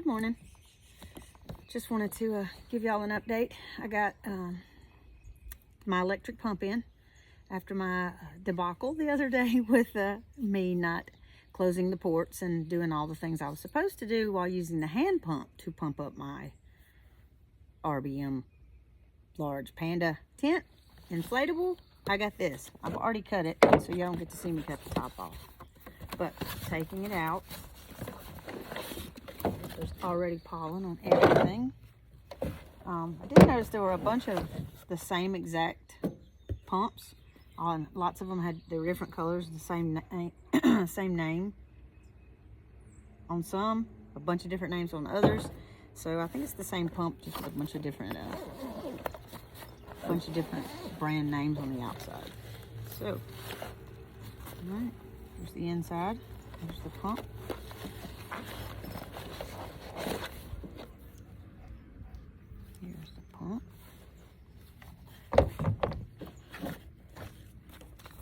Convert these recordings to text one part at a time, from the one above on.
Good morning. Just wanted to give y'all an update. I got my electric pump in after my debacle the other day with me not closing the ports and doing all the things I was supposed to do while using the hand pump to pump up my RBM large panda tent inflatable. I got this. I've already cut it, so y'all don't get to see me cut the top off. But taking it out, there's already pollen on everything. I did notice there were a bunch of the same exact pumps. Lots of them had their different colors, the same same name on some, a bunch of different names on others. So I think it's the same pump, just with a bunch of different brand names on the outside. So, all right, here's the inside. Here's the pump. Here's the pump.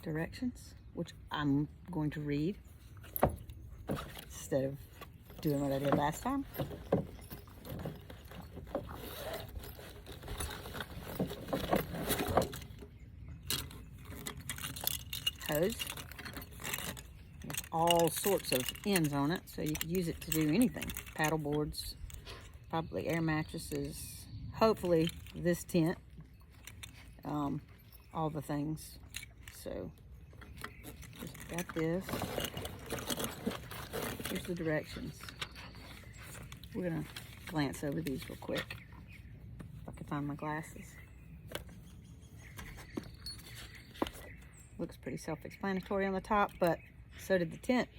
Directions, which I'm going to read instead of doing what I did last time. Hose. There's all sorts of ends on it, so you could use it to do anything. Paddle boards, probably air mattresses, hopefully this tent, all the things. So just got this. Here's the directions. We're gonna glance over these real quick if I can find my glasses. Looks pretty self-explanatory on the top, but so did the tent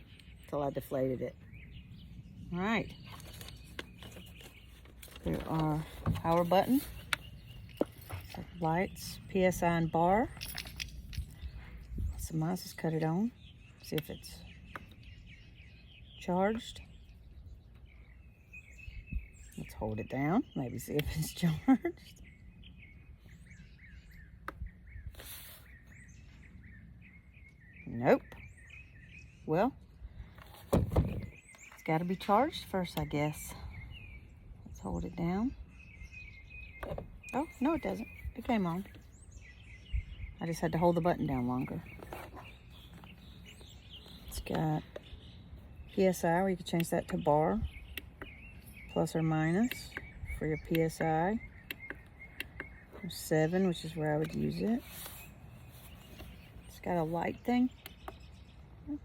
until I deflated it. All right. There are power button, lights, PSI and bar. So might just cut it on, see if it's charged. Let's hold it down, maybe see if it's charged. Nope. Well, it's got to be charged first, I guess. Let's hold it down. Oh, no it doesn't. It came on. I just had to hold the button down longer. It's got PSI, where you can change that to bar, plus or minus for your PSI. There's 7, which is where I would use it. It's got a light thing.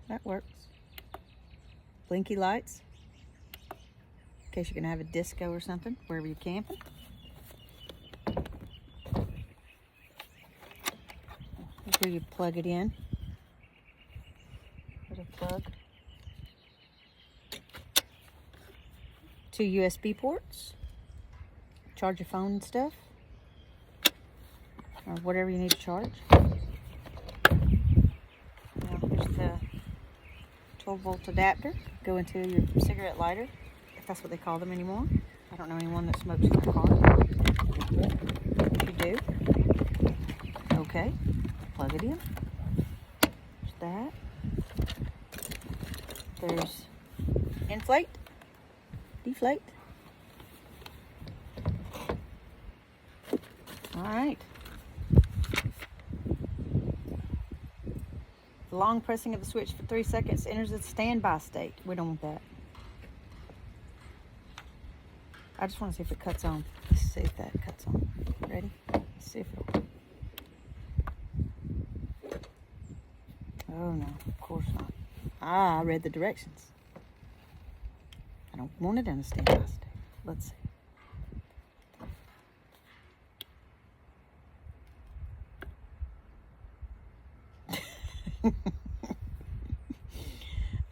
That works. Blinky lights, in case you're gonna have a disco or something wherever you're camping. Here's where you plug it in. Put a plug. 2 USB ports. Charge your phone and stuff, or whatever you need to charge. Now here's the 12-volt adapter. Go into your cigarette lighter, if that's what they call them anymore. I don't know anyone that smokes in their car. If you do, okay, plug it in. There's that. There's inflate, deflate. All right. Long pressing of the switch for 3 seconds enters the standby state. We don't want that. I just want to see if it cuts on. Let's see if that cuts on. Ready? Let's see if it'll. Oh no, of course not. I read the directions. I don't want it in a standby state. Let's see.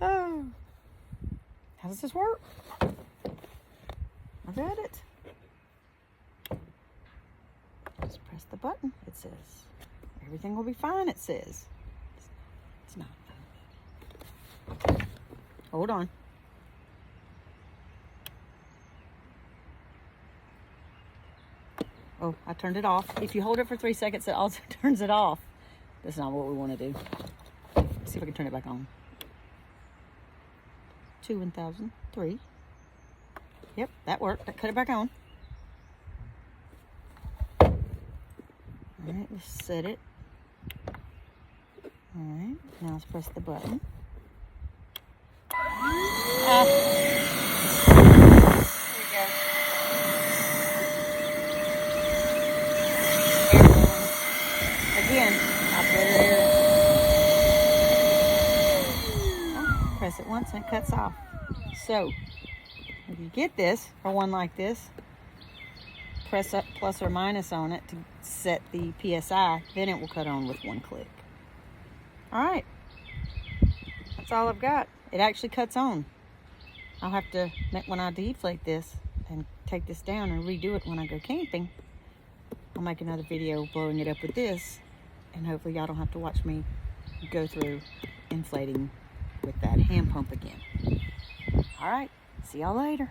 Oh, how does this work? I read it. Just press the button. It says everything will be fine. It says it's not. Hold on. Oh, I turned it off. If you hold it for 3 seconds, it also turns it off. That's not what we want to do. Let's see if I can turn it back on. 2 1003. Yep, that worked. That cut it back on. Alright, let's set it. Alright, now let's press the button. There we go. Again, operator error. Oh, press it once and it cuts off. So, if you get this, or one like this, press up plus or minus on it to set the PSI, then it will cut on with one click. Alright, that's all I've got. It actually cuts on. I'll have to, when I deflate this and take this down and redo it when I go camping, I'll make another video blowing it up with this, and hopefully y'all don't have to watch me go through inflating with that hand pump again. Alright, see y'all later.